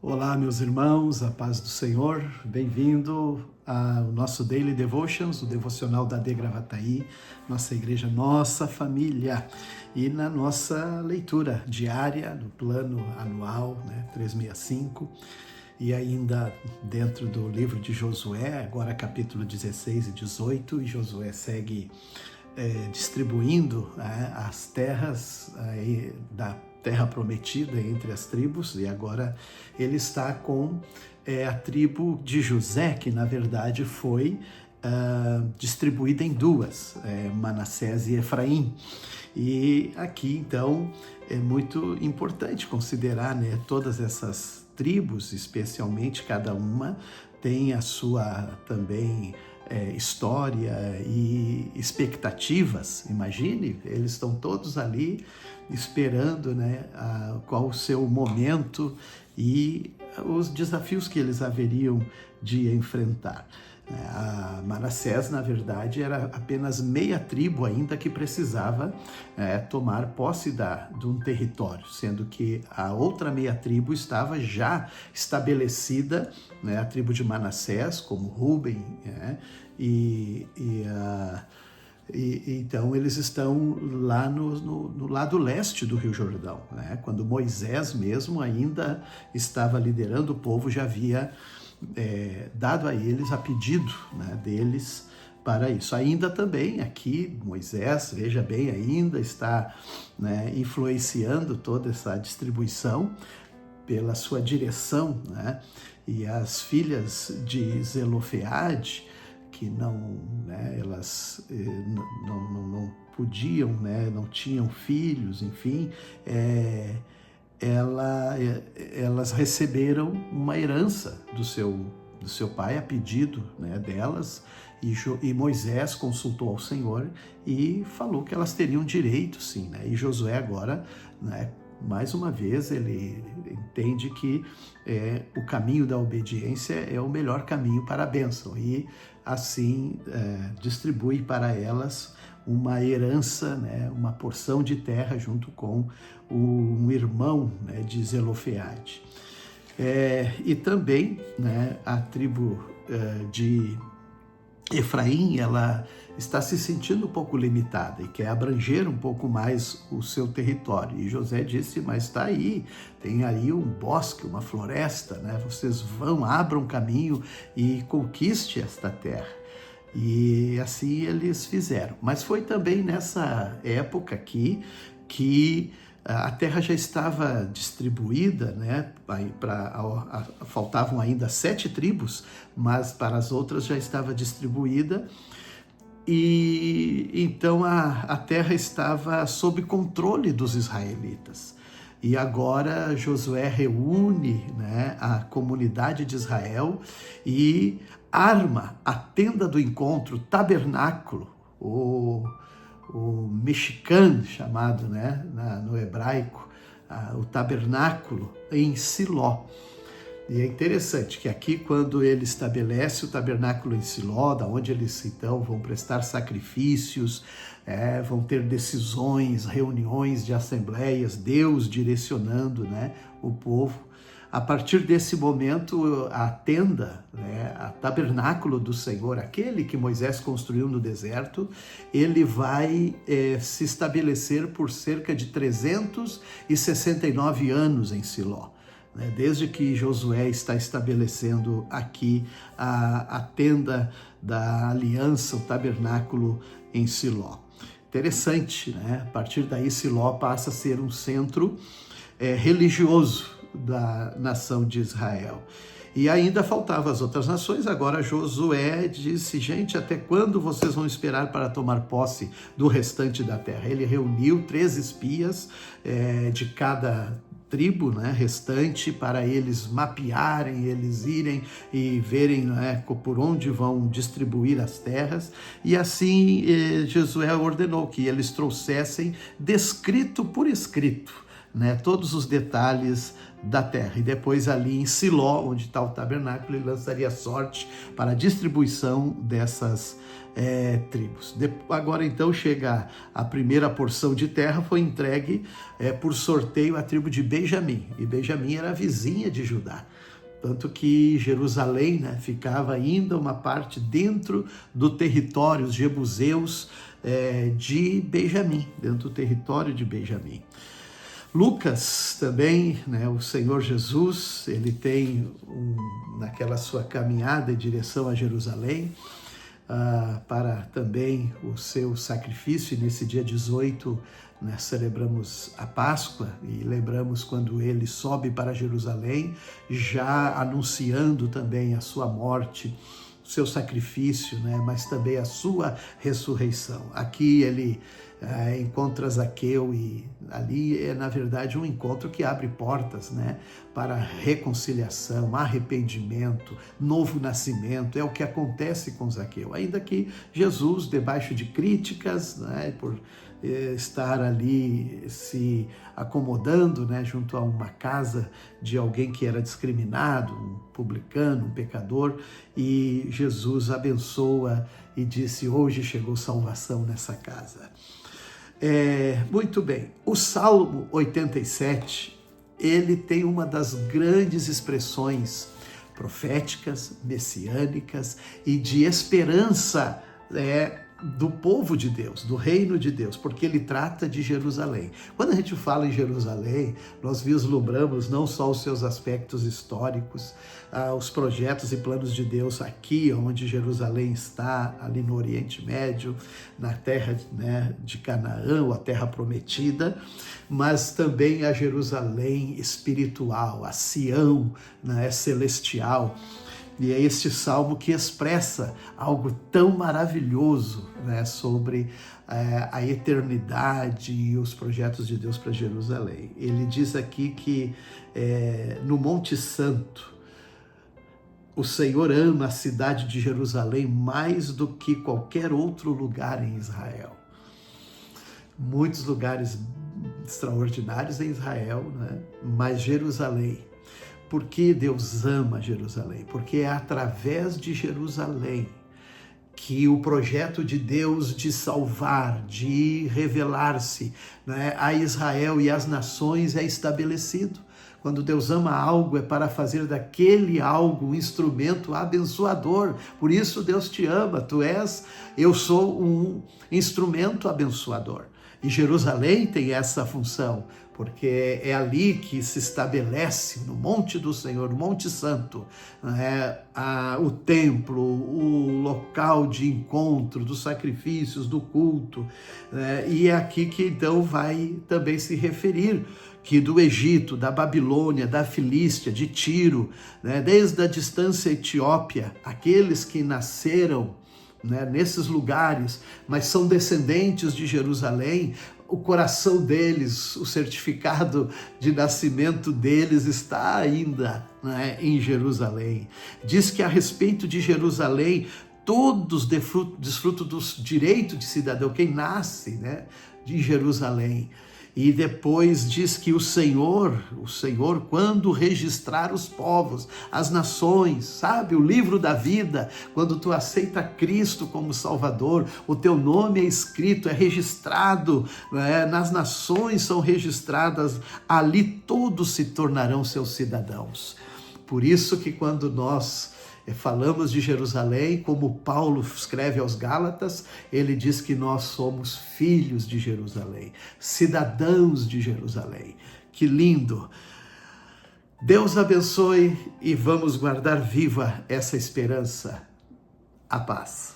Olá, meus irmãos, a paz do Senhor, bem-vindo ao nosso Daily Devotions, o devocional da AD Gravataí, nossa igreja, nossa família, e na nossa leitura diária, no plano anual, 365, e ainda dentro do livro de Josué, agora capítulo 16 e 18, e Josué segue distribuindo as terras da terra prometida entre as tribos, e agora ele está com a tribo de José, que na verdade foi distribuída em duas, Manassés e Efraim. E aqui então é muito importante considerar, todas essas tribos, especialmente cada uma tem a sua também história e expectativas. Imagine, eles estão todos ali esperando qual o seu momento e os desafios que eles haveriam de enfrentar. A Manassés, na verdade, era apenas meia tribo ainda que precisava tomar posse de um território, sendo que a outra meia tribo estava já estabelecida, a tribo de Manassés, como Ruben, então eles estão lá no lado leste do Rio Jordão, quando Moisés mesmo ainda estava liderando o povo, já havia dado a eles a pedido deles para isso. Ainda também aqui Moisés, veja bem, ainda está influenciando toda essa distribuição pela sua direção, e as filhas de Zelofeade, que elas não podiam, não tinham filhos, enfim, elas receberam uma herança do seu pai a pedido delas, e Moisés consultou ao Senhor e falou que elas teriam direito, sim, e Josué agora, mais uma vez, ele entende que o caminho da obediência é o melhor caminho para a bênção, e assim distribui para elas uma herança, uma porção de terra junto com um irmão de Zelofeade. E também a tribo de Efraim, ela está se sentindo um pouco limitada e quer abranger um pouco mais o seu território. E José disse, mas está aí, tem aí um bosque, uma floresta, vocês vão, abram caminho e conquiste esta terra. E assim eles fizeram. Mas foi também nessa época aqui que a terra já estava distribuída, faltavam ainda 7 tribos, mas para as outras já estava distribuída, e então a terra estava sob controle dos israelitas. E agora Josué reúne a comunidade de Israel e arma a tenda do encontro, o tabernáculo, o Mishkan, chamado no hebraico, o tabernáculo em Siló. E é interessante que aqui, quando ele estabelece o tabernáculo em Siló, da onde eles então vão prestar sacrifícios, vão ter decisões, reuniões de assembleias, Deus direcionando o povo. A partir desse momento, a tenda, a tabernáculo do Senhor, aquele que Moisés construiu no deserto, ele vai se estabelecer por cerca de 369 anos em Siló. Desde que Josué está estabelecendo aqui a tenda da aliança, o tabernáculo em Siló. Interessante, A partir daí Siló passa a ser um centro religioso da nação de Israel. E ainda faltavam as outras nações. Agora Josué disse, gente, até quando vocês vão esperar para tomar posse do restante da terra? Ele reuniu 3 espias de cada tribo restante, para eles mapearem, eles irem e verem por onde vão distribuir as terras, e assim Josué ordenou que eles trouxessem descrito por escrito né, todos os detalhes da terra. E depois ali em Siló, onde está o tabernáculo, ele lançaria sorte para a distribuição dessas tribos. Agora então chega a primeira porção de terra, foi entregue por sorteio à tribo de Benjamim. E Benjamim era a vizinha de Judá. Tanto que Jerusalém, né, ficava ainda uma parte dentro do território, os jebuseus de Benjamim, dentro do território de Benjamim. Lucas também, né, o Senhor Jesus, ele tem naquela sua caminhada em direção a Jerusalém, para também o seu sacrifício, e nesse dia 18, né, celebramos a Páscoa e lembramos quando ele sobe para Jerusalém, já anunciando também a sua morte, o seu sacrifício, né, mas também a sua ressurreição. Aqui ele encontra Zaqueu e ali é, na verdade, um encontro que abre portas, né, para reconciliação, arrependimento, novo nascimento. É o que acontece com Zaqueu. Ainda que Jesus, debaixo de críticas, né, por estar ali se acomodando, né, junto a uma casa de alguém que era discriminado, um publicano, um pecador, e Jesus abençoa e disse: hoje chegou salvação nessa casa. Muito bem, o Salmo 87, ele tem uma das grandes expressões proféticas, messiânicas e de esperança do povo de Deus, do reino de Deus, porque ele trata de Jerusalém. Quando a gente fala em Jerusalém, nós vislumbramos não só os seus aspectos históricos, os projetos e planos de Deus aqui, onde Jerusalém está, ali no Oriente Médio, na terra, né, de Canaã, a terra prometida, mas também a Jerusalém espiritual, a Sião, né, celestial. E é este salmo que expressa algo tão maravilhoso, né, sobre a eternidade e os projetos de Deus para Jerusalém. Ele diz aqui que no Monte Santo, o Senhor ama a cidade de Jerusalém mais do que qualquer outro lugar em Israel. Muitos lugares extraordinários em Israel, né, mas Jerusalém. Por que Deus ama Jerusalém? Porque é através de Jerusalém que o projeto de Deus de salvar, de revelar-se, né, a Israel e às nações é estabelecido. Quando Deus ama algo, é para fazer daquele algo um instrumento abençoador. Por isso Deus te ama, eu sou um instrumento abençoador. E Jerusalém tem essa função, porque é ali que se estabelece, no Monte do Senhor, no Monte Santo, o templo, o local de encontro, dos sacrifícios, do culto. E é aqui que então vai também se referir que do Egito, da Babilônia, da Filístia, de Tiro, né, desde a distância Etiópia, aqueles que nasceram, né, nesses lugares, mas são descendentes de Jerusalém, o coração deles, o certificado de nascimento deles está ainda, né, em Jerusalém. Diz que a respeito de Jerusalém, todos desfrutam dos direitos de cidadão, quem nasce, né, de Jerusalém. E depois diz que o Senhor, quando registrar os povos, as nações, sabe, o livro da vida, quando tu aceita Cristo como Salvador, o teu nome é escrito, é registrado, nas nações são registradas, ali todos se tornarão seus cidadãos. Por isso que quando nós falamos de Jerusalém, como Paulo escreve aos Gálatas, ele diz que nós somos filhos de Jerusalém, cidadãos de Jerusalém. Que lindo! Deus abençoe e vamos guardar viva essa esperança. A paz.